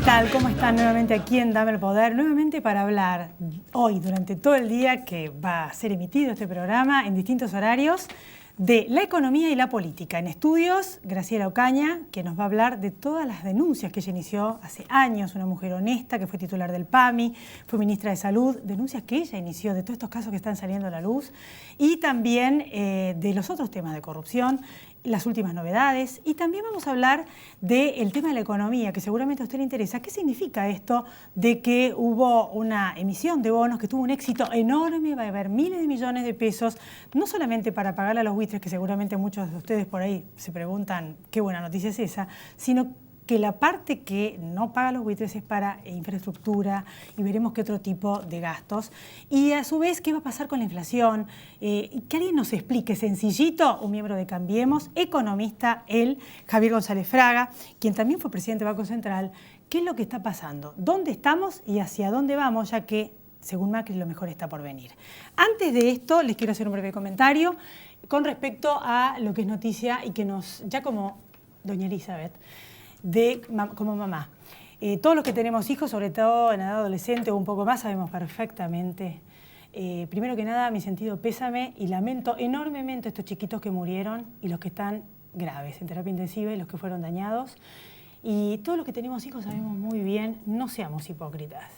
tal? ¿Cómo están nuevamente aquí en Dame el Poder? Nuevamente para hablar hoy, durante todo el día que va a ser emitido este programa en distintos horarios, de la economía y la política. En estudios, Graciela Ocaña, que nos va a hablar de todas las denuncias que ella inició hace años, una mujer honesta que fue titular del PAMI, fue ministra de Salud, denuncias que ella inició de todos estos casos que están saliendo a la luz, y también de los otros temas de corrupción, las últimas novedades, y también vamos a hablar del tema de la economía, que seguramente a usted le interesa. ¿Qué significa esto de que hubo una emisión de bonos que tuvo un éxito enorme? Va a haber miles de millones de pesos, no solamente para pagarle a los buitres, que seguramente muchos de ustedes por ahí se preguntan qué buena noticia es esa, sino que la parte que no paga los buitres es para infraestructura y veremos qué otro tipo de gastos. Y a su vez, ¿qué va a pasar con la inflación? Que alguien nos explique sencillito, un miembro de Cambiemos, economista, él, Javier González Fraga, quien también fue presidente del Banco Central, qué es lo que está pasando, dónde estamos y hacia dónde vamos, ya que, según Macri, lo mejor está por venir. Antes de esto, les quiero hacer un breve comentario con respecto a lo que es noticia y que nos, ya como doña Elizabeth, como mamá. Todos los que tenemos hijos, sobre todo en edad adolescente o un poco más, sabemos perfectamente. Primero que nada, mi sentido pésame y lamento enormemente a estos chiquitos que murieron y los que están graves en terapia intensiva y los que fueron dañados. Y todos los que tenemos hijos sabemos muy bien, no seamos hipócritas.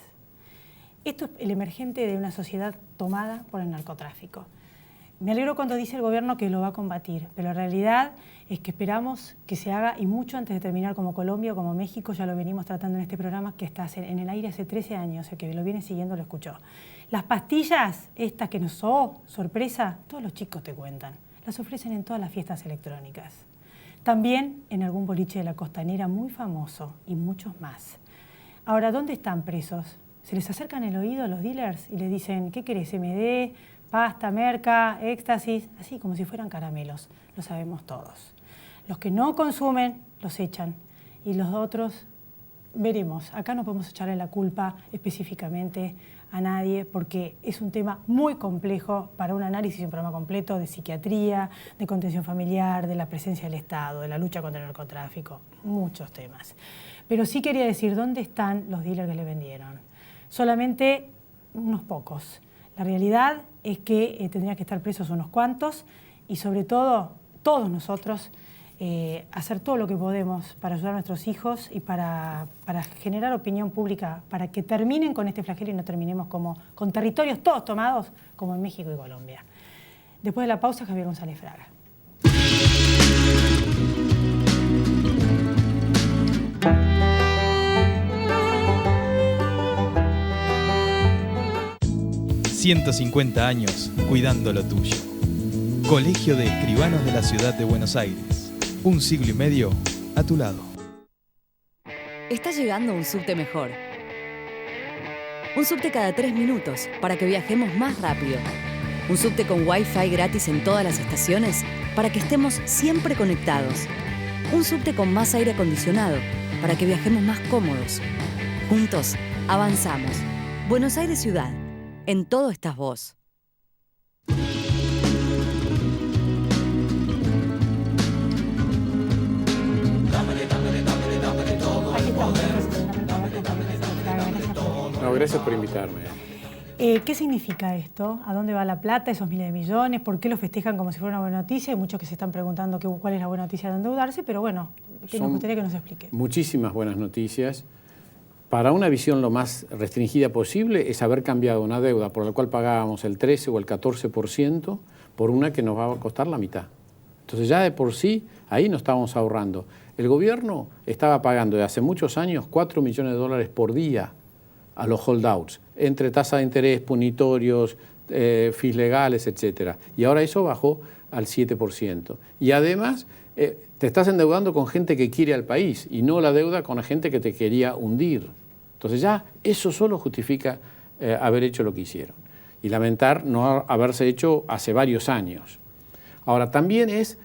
Esto es el emergente de una sociedad tomada por el narcotráfico. Me alegro cuando dice el gobierno que lo va a combatir, pero la realidad es que esperamos que se haga y mucho antes de terminar como Colombia o como México. Ya lo venimos tratando en este programa que está en el aire hace 13 años, el que lo viene siguiendo lo escuchó. Las pastillas, estas que nos, sorpresa, todos los chicos te cuentan, las ofrecen en todas las fiestas electrónicas. También en algún boliche de la Costanera muy famoso y muchos más. Ahora, ¿dónde están presos? Se les acercan el oído a los dealers y les dicen, ¿qué querés, MD, pasta, merca, éxtasis? Así como si fueran caramelos, lo sabemos todos. Los que no consumen, los echan. Y los otros, veremos. Acá no podemos echarle la culpa específicamente a nadie porque es un tema muy complejo para un análisis, un programa completo de psiquiatría, de contención familiar, de la presencia del Estado, de la lucha contra el narcotráfico, muchos temas. Pero sí quería decir, ¿dónde están los dealers que le vendieron? Solamente unos pocos. La realidad es que tendrían que estar presos unos cuantos y sobre todo todos nosotros hacer todo lo que podemos para ayudar a nuestros hijos y para generar opinión pública, para que terminen con este flagelo y no terminemos con territorios todos tomados como en México y Colombia. Después de la pausa, Javier González Fraga. ...150 años cuidando lo tuyo. Colegio de Escribanos de la Ciudad de Buenos Aires. Un siglo y medio a tu lado. Está llegando un subte mejor. Un subte cada 3 minutos para que viajemos más rápido. Un subte con Wi-Fi gratis en todas las estaciones para que estemos siempre conectados. Un subte con más aire acondicionado para que viajemos más cómodos. Juntos avanzamos. Buenos Aires Ciudad. En todo estás vos. No, gracias por invitarme. ¿Qué significa esto? ¿A dónde va la plata, esos miles de millones? ¿Por qué lo festejan como si fuera una buena noticia? Hay muchos que se están preguntando cuál es la buena noticia de endeudarse, pero bueno, nos gustaría que nos explique. Muchísimas buenas noticias. Para una visión lo más restringida posible es haber cambiado una deuda por la cual pagábamos el 13 o el 14% por una que nos va a costar la mitad. Entonces ya de por sí ahí nos estábamos ahorrando. El gobierno estaba pagando de hace muchos años 4 millones de dólares por día a los holdouts, entre tasa de interés, punitorios, fees legales, etc. Y ahora eso bajó al 7%. Y además te estás endeudando con gente que quiere al país y no la deuda con la gente que te quería hundir. Entonces ya eso solo justifica haber hecho lo que hicieron. Y lamentar no haberse hecho hace varios años. Ahora, también es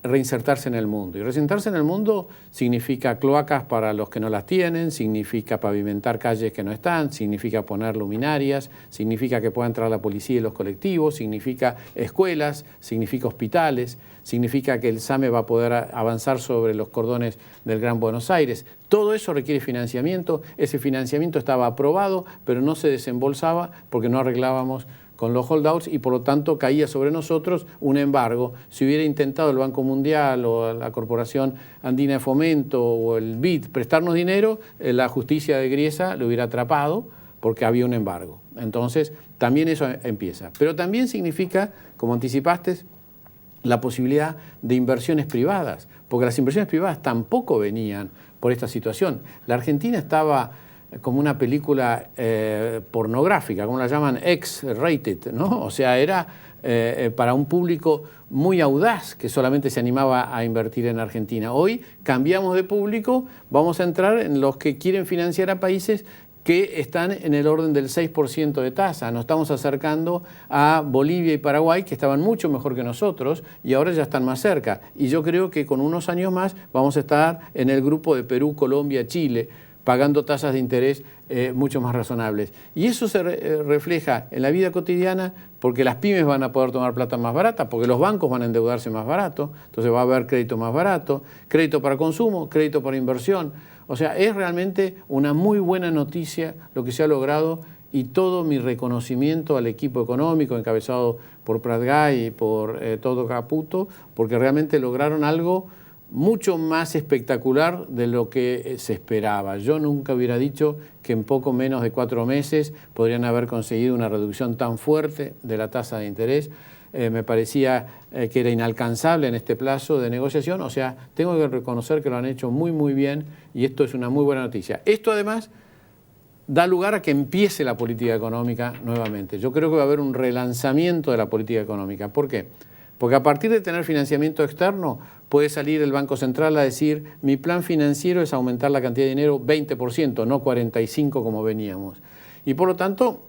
reinsertarse en el mundo. Y reinsertarse en el mundo significa cloacas para los que no las tienen, significa pavimentar calles que no están, significa poner luminarias, significa que pueda entrar la policía y los colectivos, significa escuelas, significa hospitales, significa que el SAME va a poder avanzar sobre los cordones del Gran Buenos Aires. Todo eso requiere financiamiento. Ese financiamiento estaba aprobado, pero no se desembolsaba porque no arreglábamos con los holdouts y por lo tanto caía sobre nosotros un embargo. Si hubiera intentado el Banco Mundial o la Corporación Andina de Fomento o el BID prestarnos dinero, la justicia de Griesa lo hubiera atrapado porque había un embargo. Entonces, también eso empieza. Pero también significa, como anticipaste, la posibilidad de inversiones privadas, porque las inversiones privadas tampoco venían por esta situación. La Argentina estaba como una película pornográfica, como la llaman X-rated, ¿no? O sea, era para un público muy audaz que solamente se animaba a invertir en Argentina. Hoy cambiamos de público, vamos a entrar en los que quieren financiar a países que están en el orden del 6% de tasa. Nos estamos acercando a Bolivia y Paraguay, que estaban mucho mejor que nosotros y ahora ya están más cerca. Y yo creo que con unos años más vamos a estar en el grupo de Perú, Colombia, Chile, pagando tasas de interés mucho más razonables. Y eso se refleja en la vida cotidiana porque las pymes van a poder tomar plata más barata, porque los bancos van a endeudarse más barato, entonces va a haber crédito más barato, crédito para consumo, crédito para inversión. O sea, es realmente una muy buena noticia lo que se ha logrado y todo mi reconocimiento al equipo económico encabezado por Pratgay y por Toto Caputo, porque realmente lograron algo mucho más espectacular de lo que se esperaba. Yo nunca hubiera dicho que en poco menos de 4 meses podrían haber conseguido una reducción tan fuerte de la tasa de interés. Me parecía que era inalcanzable en este plazo de negociación. O sea, tengo que reconocer que lo han hecho muy, muy bien y esto es una muy buena noticia. Esto además da lugar a que empiece la política económica nuevamente. Yo creo que va a haber un relanzamiento de la política económica. ¿Por qué? Porque a partir de tener financiamiento externo, puede salir el Banco Central a decir, mi plan financiero es aumentar la cantidad de dinero 20%, no 45% como veníamos. Y por lo tanto,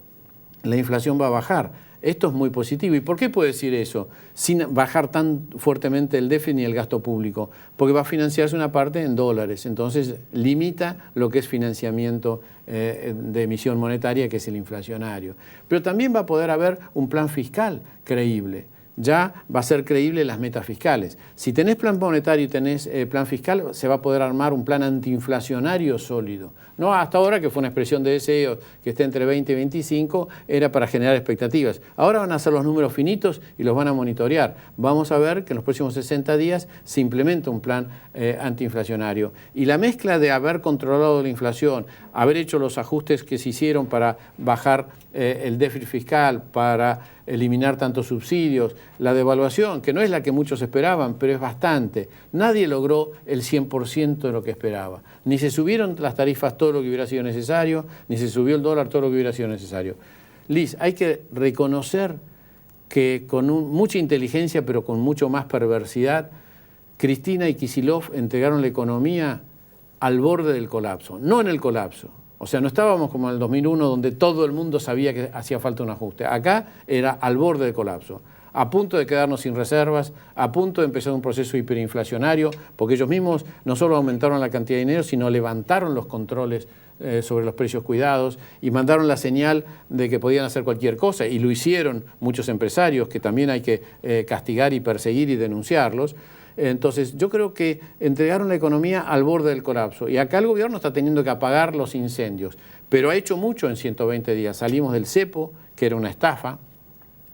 la inflación va a bajar. Esto es muy positivo. ¿Y por qué puede decir eso? Sin bajar tan fuertemente el déficit ni el gasto público. Porque va a financiarse una parte en dólares. Entonces, limita lo que es financiamiento de emisión monetaria, que es el inflacionario. Pero también va a poder haber un plan fiscal creíble. Ya va a ser creíble las metas fiscales. Si tenés plan monetario y tenés plan fiscal, se va a poder armar un plan antiinflacionario sólido. No hasta ahora, que fue una expresión de deseo que esté entre 20 y 25, era para generar expectativas. Ahora van a ser los números finitos y los van a monitorear. Vamos a ver que en los próximos 60 días se implementa un plan antiinflacionario. Y la mezcla de haber controlado la inflación, haber hecho los ajustes que se hicieron para bajar el déficit fiscal, para eliminar tantos subsidios, la devaluación, que no es la que muchos esperaban, pero es bastante. Nadie logró el 100% de lo que esperaba. Ni se subieron las tarifas todo lo que hubiera sido necesario, ni se subió el dólar todo lo que hubiera sido necesario. Liz, hay que reconocer que con mucha inteligencia, pero con mucho más perversidad, Cristina y Kicillof entregaron la economía al borde del colapso, no en el colapso. O sea, no estábamos como en el 2001 donde todo el mundo sabía que hacía falta un ajuste. Acá era al borde del colapso, a punto de quedarnos sin reservas, a punto de empezar un proceso hiperinflacionario, porque ellos mismos no solo aumentaron la cantidad de dinero, sino levantaron los controles sobre los precios cuidados y mandaron la señal de que podían hacer cualquier cosa, y lo hicieron muchos empresarios, que también hay que castigar y perseguir y denunciarlos. Entonces, yo creo que entregaron la economía al borde del colapso. Y acá el gobierno está teniendo que apagar los incendios. Pero ha hecho mucho en 120 días. Salimos del cepo, que era una estafa,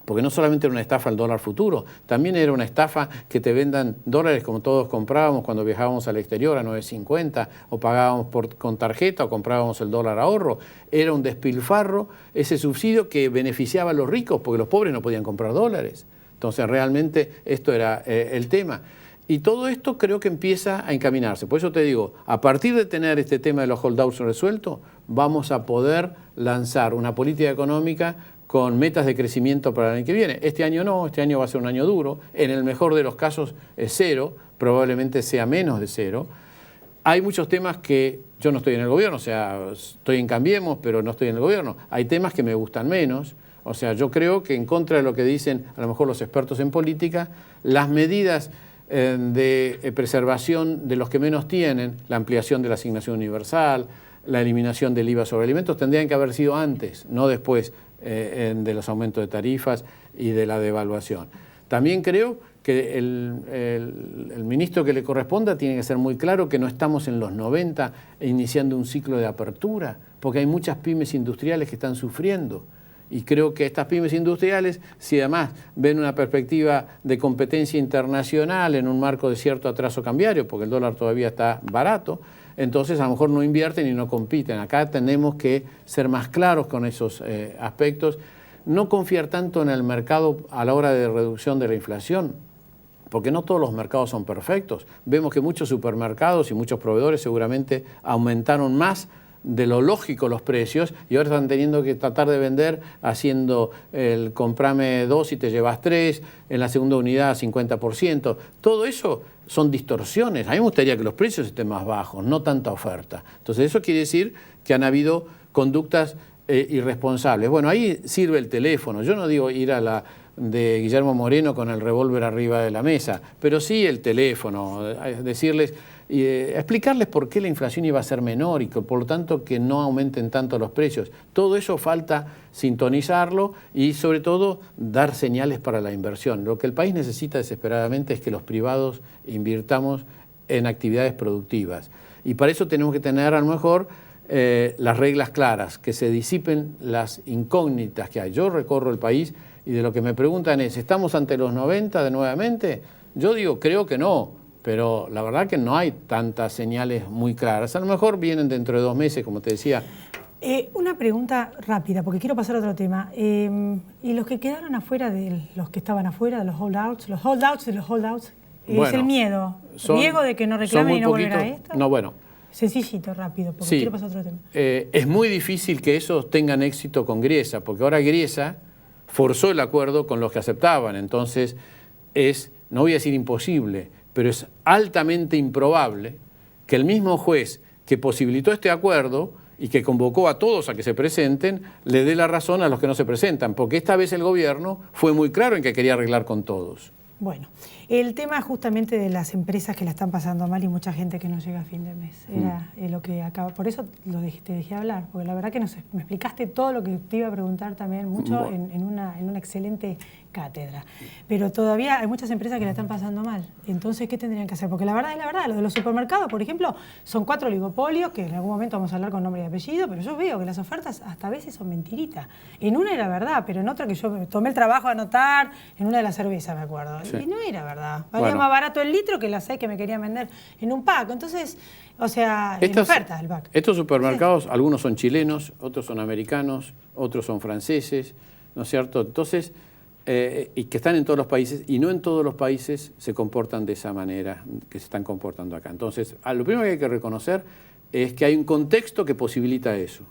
porque no solamente era una estafa el dólar futuro, también era una estafa que te vendan dólares como todos comprábamos cuando viajábamos al exterior a 9.50, o pagábamos con tarjeta o comprábamos el dólar ahorro. Era un despilfarro ese subsidio que beneficiaba a los ricos, porque los pobres no podían comprar dólares. Entonces, realmente esto era el tema. Y todo esto creo que empieza a encaminarse. Por eso te digo, a partir de tener este tema de los holdouts resuelto, vamos a poder lanzar una política económica con metas de crecimiento para el año que viene. Este año no, este año va a ser un año duro. En el mejor de los casos es 0, probablemente sea menos de 0. Hay muchos temas que yo no estoy en el gobierno, o sea, estoy en Cambiemos, pero no estoy en el gobierno. Hay temas que me gustan menos. O sea, yo creo que en contra de lo que dicen a lo mejor los expertos en política, las medidas de preservación de los que menos tienen, la ampliación de la asignación universal, la eliminación del IVA sobre alimentos, tendrían que haber sido antes, no después de los aumentos de tarifas y de la devaluación. También creo que el ministro que le corresponda tiene que ser muy claro que no estamos en los 90 iniciando un ciclo de apertura, porque hay muchas pymes industriales que están sufriendo. Y creo que estas pymes industriales, si además ven una perspectiva de competencia internacional en un marco de cierto atraso cambiario, porque el dólar todavía está barato, entonces a lo mejor no invierten y no compiten. Acá tenemos que ser más claros con esos aspectos, no confiar tanto en el mercado a la hora de reducción de la inflación, porque no todos los mercados son perfectos. Vemos que muchos supermercados y muchos proveedores seguramente aumentaron más de lo lógico los precios y ahora están teniendo que tratar de vender haciendo el comprame 2 y te llevas 3, en la segunda unidad 50%. Todo eso son distorsiones. A mí me gustaría que los precios estén más bajos, no tanta oferta. Entonces eso quiere decir que han habido conductas irresponsables. Bueno, ahí sirve el teléfono. Yo no digo ir a la de Guillermo Moreno con el revólver arriba de la mesa, pero sí el teléfono, decirles, explicarles por qué la inflación iba a ser menor y que por lo tanto que no aumenten tanto los precios. Todo eso falta sintonizarlo y sobre todo dar señales para la inversión. Lo que el país necesita desesperadamente es que los privados invirtamos en actividades productivas y para eso tenemos que tener a lo mejor las reglas claras, que se disipen las incógnitas que hay. Yo recorro el país y de lo que me preguntan es, ¿estamos ante los 90 de nuevamente? Yo digo, creo que no, pero la verdad que no hay tantas señales muy claras. A lo mejor vienen dentro de 2 meses, como te decía. Una pregunta rápida, porque quiero pasar a otro tema. ¿Y los que quedaron afuera de los que estaban afuera, de los holdouts de los holdouts, bueno, es el miedo? ¿Riesgo de que no reclamen y no volverá a esto? No, bueno. Sencillito, rápido, porque sí, quiero pasar a otro tema. Es muy difícil que esos tengan éxito con Griesa, porque ahora Griesa forzó el acuerdo con los que aceptaban. Entonces es, no voy a decir imposible, pero es altamente improbable que el mismo juez que posibilitó este acuerdo y que convocó a todos a que se presenten, le dé la razón a los que no se presentan, porque esta vez el gobierno fue muy claro en que quería arreglar con todos. Bueno, el tema justamente de las empresas que la están pasando mal y mucha gente que no llega a fin de mes. Era lo que acaba. Por eso te dejé hablar, porque la verdad que me explicaste todo lo que te iba a preguntar también, mucho en una excelente cátedra. Pero todavía hay muchas empresas que la están pasando mal. Entonces, ¿qué tendrían que hacer? Porque la verdad es la verdad. Lo de los supermercados, por ejemplo, son 4 oligopolios, que en algún momento vamos a hablar con nombre y apellido, pero yo veo que las ofertas hasta a veces son mentiritas. En una era verdad, pero en otra que yo tomé el trabajo de anotar, en una de la cerveza, me acuerdo. Sí. Y no era verdad. Valía más barato el litro que las 6 que me querían vender en un pack. Entonces, o sea, en ofertas el pack. Estos supermercados, sí, algunos son chilenos, otros son americanos, otros son franceses, ¿no es cierto? Entonces, y que están en todos los países, y no en todos los países se comportan de esa manera que se están comportando acá. Entonces, lo primero que hay que reconocer es que hay un contexto que posibilita eso.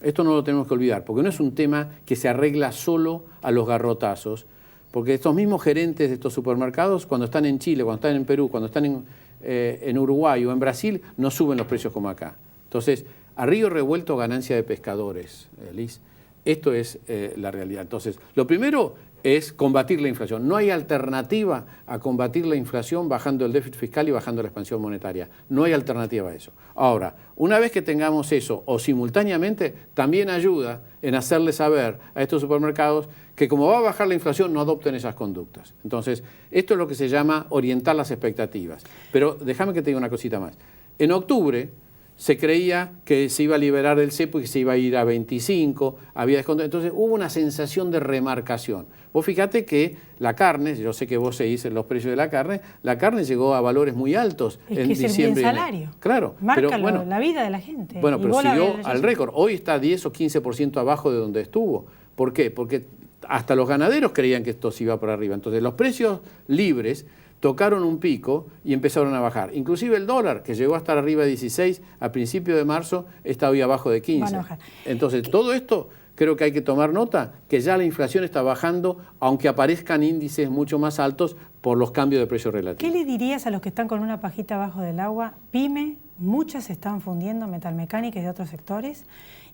Esto no lo tenemos que olvidar, porque no es un tema que se arregla solo a los garrotazos, porque estos mismos gerentes de estos supermercados, cuando están en Chile, cuando están en Perú, cuando están en Uruguay o en Brasil, no suben los precios como acá. Entonces, a río revuelto, ganancia de pescadores, Liz. Esto es la realidad. Entonces, lo primero es combatir la inflación. No hay alternativa a combatir la inflación bajando el déficit fiscal y bajando la expansión monetaria. No hay alternativa a eso. Ahora, una vez que tengamos eso, o simultáneamente, también ayuda en hacerle saber a estos supermercados que como va a bajar la inflación, no adopten esas conductas. Entonces, esto es lo que se llama orientar las expectativas. Pero déjame que te diga una cosita más. En octubre se creía que se iba a liberar el cepo y que se iba a ir a 25, había descuento. Entonces hubo una sensación de remarcación. Vos fíjate que la carne, yo sé que vos seguís los precios de la carne llegó a valores muy altos en diciembre. Es que es el salario. Claro. Marca pero, bueno, la vida de la gente. Bueno, pero siguió al récord. Hoy está 10 o 15% abajo de donde estuvo. ¿Por qué? Porque hasta los ganaderos creían que esto se iba por arriba. Entonces los precios libres tocaron un pico y empezaron a bajar. Inclusive el dólar, que llegó a estar arriba de 16 a principios de marzo, está hoy abajo de 15. Van a bajar. Entonces, todo esto creo que hay que tomar nota, que ya la inflación está bajando, aunque aparezcan índices mucho más altos por los cambios de precio relativos. ¿Qué le dirías a los que están con una pajita abajo del agua? PYME, muchas se están fundiendo, metalmecánica y de otros sectores,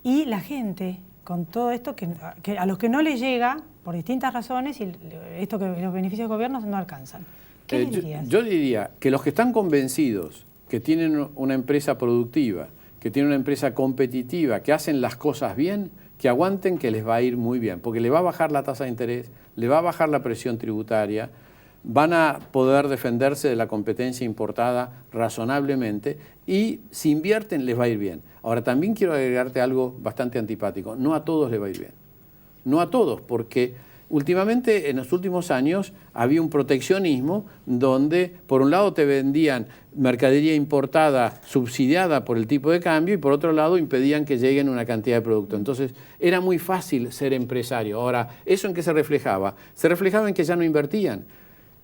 y la gente, con todo esto, que a los que no les llega, por distintas razones, y esto que los beneficios del gobierno no alcanzan. ¿Qué le dirías? Yo diría que los que están convencidos que tienen una empresa productiva, que tienen una empresa competitiva, que hacen las cosas bien, que aguanten que les va a ir muy bien, porque le va a bajar la tasa de interés, le va a bajar la presión tributaria, van a poder defenderse de la competencia importada razonablemente y si invierten les va a ir bien. Ahora, también quiero agregarte algo bastante antipático. No a todos les va a ir bien. No a todos, porque últimamente, en los últimos años, había un proteccionismo donde, por un lado, te vendían mercadería importada subsidiada por el tipo de cambio y, por otro lado, impedían que lleguen una cantidad de productos. Entonces, era muy fácil ser empresario. Ahora, ¿eso en qué se reflejaba? Se reflejaba en que ya no invertían.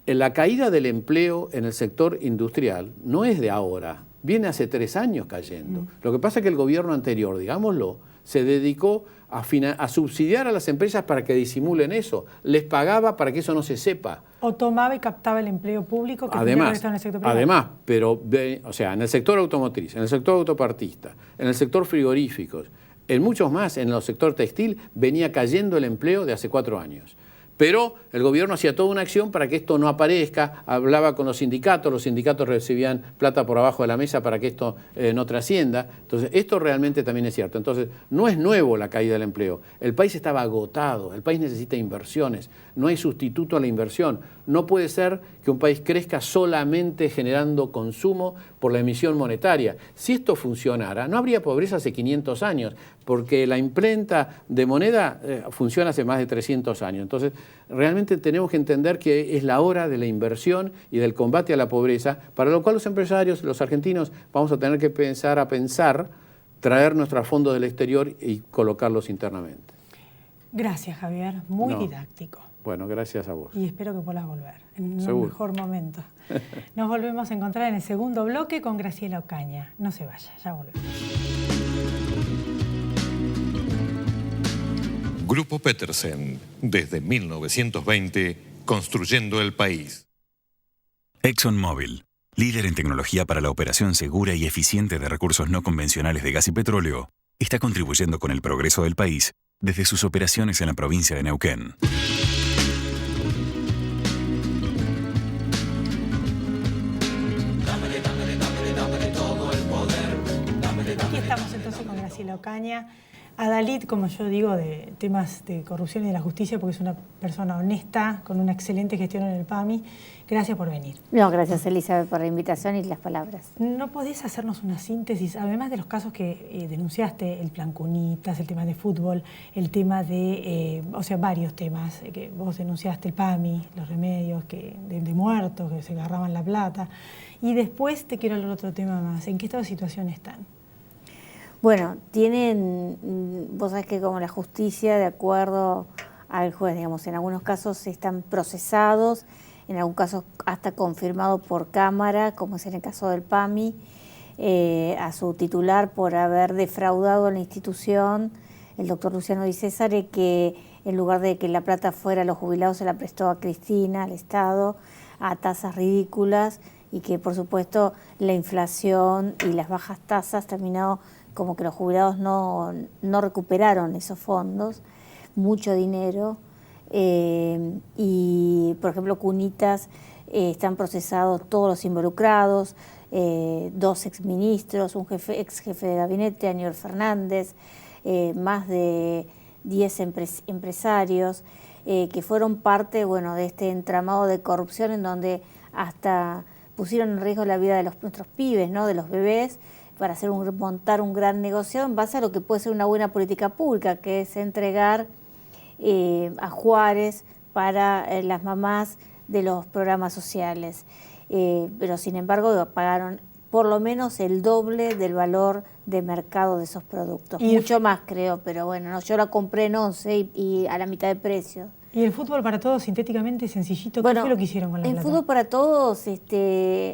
La caída del empleo en el sector industrial no es de ahora, viene hace 3 años cayendo. Lo que pasa es que el gobierno anterior, digámoslo, se dedicó a subsidiar a las empresas para que disimulen eso. Les pagaba para que eso no se sepa. O tomaba y captaba el empleo público que tenía que estar en el sector privado. Además, pero, o sea, en el sector automotriz, en el sector autopartista, en el sector frigoríficos, en muchos más, en el sector textil, venía cayendo el empleo de hace 4 años. Pero el gobierno hacía toda una acción para que esto no aparezca, hablaba con los sindicatos recibían plata por abajo de la mesa para que esto no trascienda. Entonces, esto realmente también es cierto. Entonces, no es nuevo la caída del empleo. El país estaba agotado, el país necesita inversiones, no hay sustituto a la inversión. No puede ser que un país crezca solamente generando consumo por la emisión monetaria. Si esto funcionara, no habría pobreza hace 500 años, porque la imprenta de moneda funciona hace más de 300 años. Entonces, realmente tenemos que entender que es la hora de la inversión y del combate a la pobreza, para lo cual los empresarios, los argentinos, vamos a tener que pensar traer nuestros fondos del exterior y colocarlos internamente. Gracias, Javier. Muy didáctico. Bueno, gracias a vos. Y espero que puedas volver en un mejor momento. Nos volvemos a encontrar en el segundo bloque con Graciela Ocaña. No se vaya, ya volvemos. Grupo Petersen, desde 1920, construyendo el país. ExxonMobil, líder en tecnología para la operación segura y eficiente de recursos no convencionales de gas y petróleo, está contribuyendo con el progreso del país desde sus operaciones en la provincia de Neuquén. Aquí estamos entonces con Graciela Ocaña. Adalid, como yo digo, de temas de corrupción y de la justicia, porque es una persona honesta, con una excelente gestión en el PAMI. Gracias por venir. No, gracias Elizabeth por la invitación y las palabras. ¿No podés hacernos una síntesis, además de los casos que denunciaste, el plan Cunitas, el tema de fútbol, el tema de, varios temas que vos denunciaste, el PAMI, los remedios de muertos que se agarraban la plata, y después te quiero hablar otro tema más, ¿en qué estado de situación están? Bueno, vos sabés que como la justicia, de acuerdo al juez, digamos, en algunos casos están procesados, en algunos casos hasta confirmado por cámara, como es en el caso del PAMI, a su titular por haber defraudado a la institución, el doctor Luciano Di Césare, que en lugar de que la plata fuera a los jubilados se la prestó a Cristina, al Estado, a tasas ridículas, y que por supuesto la inflación y las bajas tasas terminó como que los jubilados no recuperaron esos fondos, mucho dinero, y por ejemplo Cunitas están procesados todos los involucrados, 2 exministros, un ex jefe de gabinete, Aníbal Fernández, más de 10 empresarios que fueron parte de este entramado de corrupción en donde hasta pusieron en riesgo la vida de nuestros pibes, ¿no? De los bebés, para montar un gran negocio en base a lo que puede ser una buena política pública, que es entregar a Juárez para las mamás de los programas sociales. Pero sin embargo pagaron por lo menos el doble del valor de mercado de esos productos. Mucho más creo, pero bueno, no, yo la compré en 11 y a la mitad de precio. ¿Y el fútbol para todos, sintéticamente, sencillito? ¿Qué fue lo que hicieron con la plata? En fútbol para todos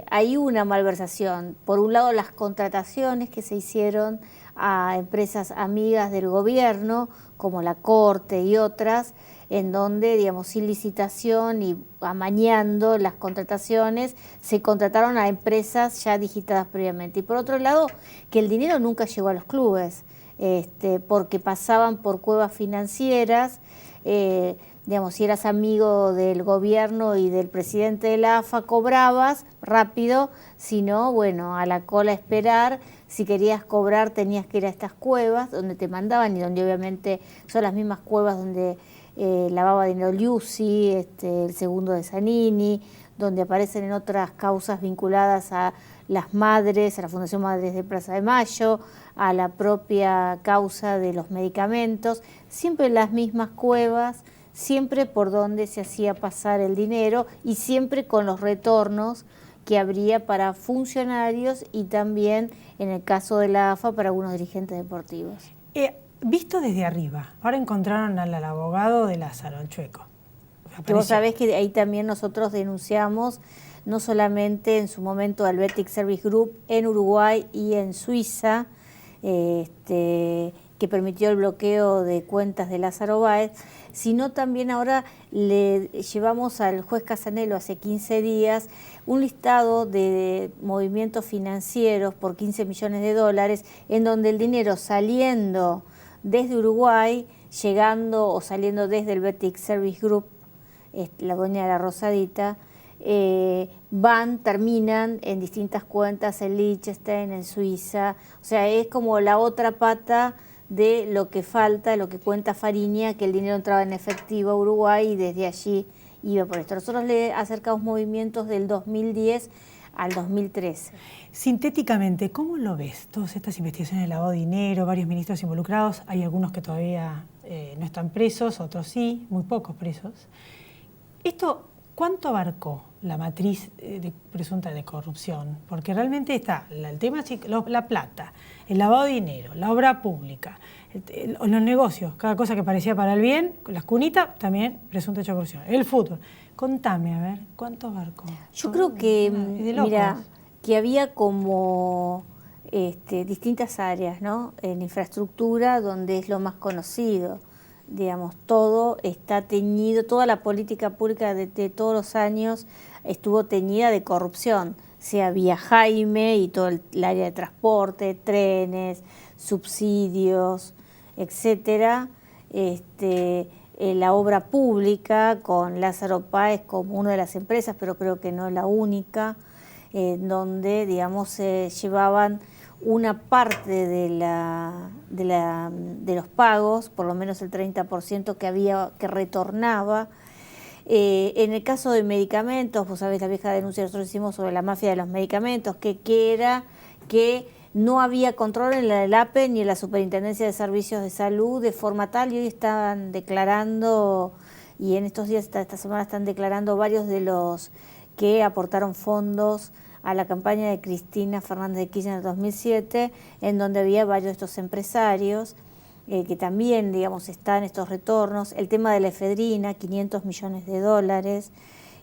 hay una malversación. Por un lado, las contrataciones que se hicieron a empresas amigas del gobierno, como la Corte y otras, en donde, digamos, sin licitación y amañando las contrataciones, se contrataron a empresas ya digitadas previamente. Y por otro lado, que el dinero nunca llegó a los clubes, porque pasaban por cuevas financieras, digamos, si eras amigo del gobierno y del presidente de la AFA, cobrabas rápido, si no, bueno, a la cola esperar. Si querías cobrar tenías que ir a estas cuevas donde te mandaban y donde obviamente son las mismas cuevas donde lavaba dinero Liuzzi, el segundo de Zanini, donde aparecen en otras causas vinculadas a las madres, a la Fundación Madres de Plaza de Mayo, a la propia causa de los medicamentos, siempre las mismas cuevas, siempre por donde se hacía pasar el dinero y siempre con los retornos que habría para funcionarios y también, en el caso de la AFA, para algunos dirigentes deportivos. Visto desde arriba, ahora encontraron al abogado de Lázaro, el Chueco. Que vos sabés que ahí también nosotros denunciamos, no solamente en su momento al Helvetic Service Group en Uruguay y en Suiza, que permitió el bloqueo de cuentas de Lázaro Báez, sino también ahora le llevamos al juez Casanelo hace 15 días un listado de movimientos financieros por 15 millones de dólares, en donde el dinero saliendo desde Uruguay, llegando o saliendo desde el Helvetic Service Group, la dueña de la Rosadita, terminan en distintas cuentas en Liechtenstein, en Suiza. O sea, es como la otra pata de lo que falta, lo que cuenta Fariña, que el dinero entraba en efectivo a Uruguay y desde allí iba por esto. Nosotros le acercamos movimientos del 2010 al 2013. Sintéticamente, ¿cómo lo ves? Todas estas investigaciones de lavado de dinero, varios ministros involucrados, hay algunos que todavía no están presos, otros sí, muy pocos presos. ¿Esto cuánto abarcó la matriz presunta de corrupción? Porque realmente está el tema, la plata, el lavado de dinero, la obra pública, los negocios, cada cosa que parecía para el bien, las cunitas, también presunto hecho de corrupción. El fútbol. Contame, a ver, ¿cuánto abarcó? Yo creo que, mira, que había como distintas áreas, ¿no? En infraestructura, donde es lo más conocido. Digamos, todo está teñido, toda la política pública de todos los años estuvo teñida de corrupción, sea vía Jaime y todo el área de transporte, trenes, subsidios, etcétera. La obra pública con Lázaro Páez como una de las empresas, pero creo que no la única, donde, digamos, se llevaban una parte de los pagos, por lo menos el 30% que retornaba. En el caso de medicamentos, vos sabés la vieja denuncia que nosotros hicimos sobre la mafia de los medicamentos, que era que no había control en la APE ni en la Superintendencia de Servicios de Salud de forma tal, y hoy están declarando, y en estos días, esta semana están declarando varios de los que aportaron fondos a la campaña de Cristina Fernández de Kirchner en 2007, en donde había varios de estos empresarios que también, digamos, están estos retornos. El tema de la efedrina, 500 millones de dólares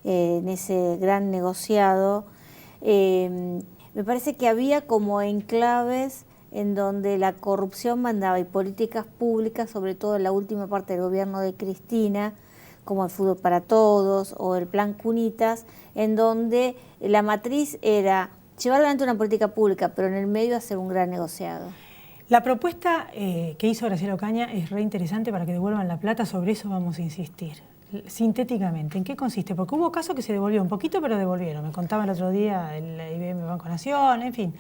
en ese gran negociado. Me parece que había como enclaves en donde la corrupción mandaba y políticas públicas, sobre todo en la última parte del gobierno de Cristina, como el Fútbol para Todos o el Plan Cunitas, en donde la matriz era llevar adelante una política pública, pero en el medio hacer un gran negociado. La propuesta que hizo Graciela Ocaña es re interesante para que devuelvan la plata, sobre eso vamos a insistir. Sintéticamente, ¿en qué consiste? Porque hubo casos que se devolvió un poquito, pero devolvieron. Me contaba el otro día el IBM Banco Nación, en fin.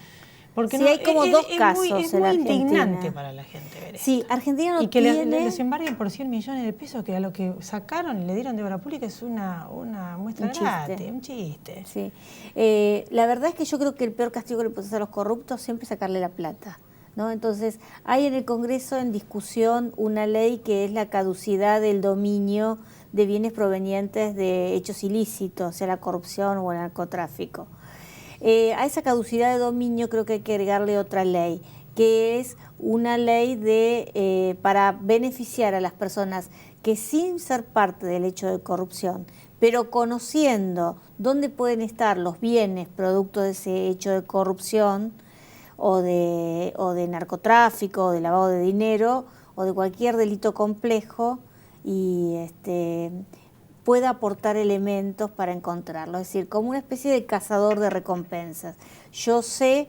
Porque sí, hay como dos casos en Argentina. Es muy indignante para la gente ver esto. Sí, Argentina no y que tiene... les embarguen por 100 millones de pesos, que a lo que sacaron y le dieron de obra pública es una muestra gratis, un chiste. Sí. La verdad es que yo creo que el peor castigo que le puedes hacer a los corruptos siempre es sacarle la plata, ¿no? Entonces, hay en el Congreso en discusión una ley que es la caducidad del dominio de bienes provenientes de hechos ilícitos, sea la corrupción o el narcotráfico. A esa caducidad de dominio creo que hay que agregarle otra ley, que es una ley para beneficiar a las personas que sin ser parte del hecho de corrupción, pero conociendo dónde pueden estar los bienes producto de ese hecho de corrupción o de narcotráfico, o de lavado de dinero, o de cualquier delito complejo, y pueda aportar elementos para encontrarlo, es decir, como una especie de cazador de recompensas. Yo sé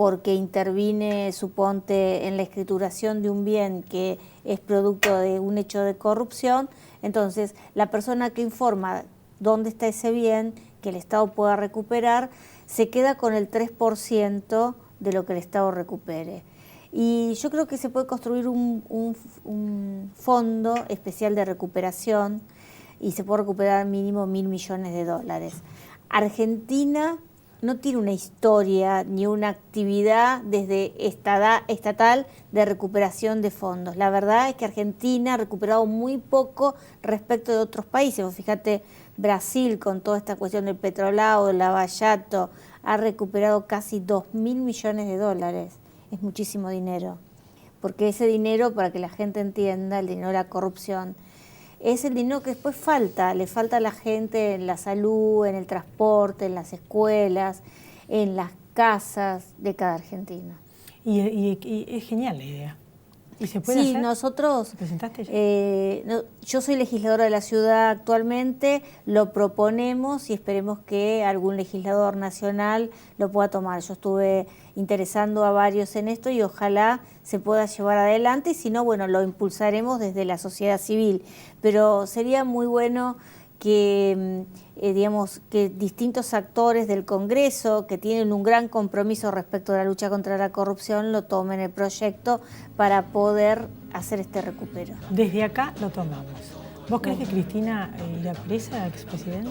porque intervine, suponte, en la escrituración de un bien que es producto de un hecho de corrupción, entonces la persona que informa dónde está ese bien que el Estado pueda recuperar, se queda con el 3% de lo que el Estado recupere. Y yo creo que se puede construir un fondo especial de recuperación y se puede recuperar mínimo 1.000 millones de dólares. Argentina no tiene una historia ni una actividad desde estatal de recuperación de fondos. La verdad es que Argentina ha recuperado muy poco respecto de otros países. Vos fíjate, Brasil con toda esta cuestión del petrolado, del lavallato, ha recuperado casi 2.000 millones de dólares. Es muchísimo dinero. Porque ese dinero, para que la gente entienda, el dinero de la corrupción, es el dinero que después le falta a la gente en la salud, en el transporte, en las escuelas, en las casas de cada argentino. Y es genial la idea. ¿Y se puede hacer? Sí, nosotros, ¿Presentaste ya? yo soy legisladora de la ciudad actualmente, lo proponemos y esperemos que algún legislador nacional lo pueda tomar. Yo estuve interesando a varios en esto y ojalá se pueda llevar adelante y si no, bueno, lo impulsaremos desde la sociedad civil. Pero sería muy bueno que, digamos, que distintos actores del Congreso que tienen un gran compromiso respecto de la lucha contra la corrupción lo tomen el proyecto para poder hacer este recupero. Desde acá lo tomamos. ¿Vos crees que Cristina irá presa, expresidenta?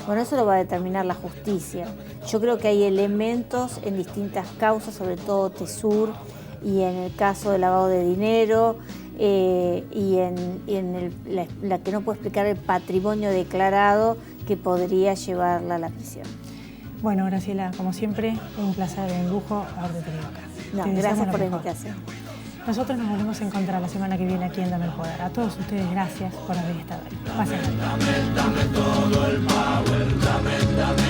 Bueno, eso lo va a determinar la justicia. Yo creo que hay elementos en distintas causas, sobre todo Tesur y en el caso de lavado de dinero, y en la que no puede explicar el patrimonio declarado que podría llevarla a la prisión. Bueno, Graciela, como siempre, un placer, un lujo haberte tenido acá. No, gracias por la invitación. Nosotros nos volvemos a encontrar la semana que viene aquí en Dame el Poder. A todos ustedes, gracias por haber estado ahí. Pásenla. Dame todo el power, dame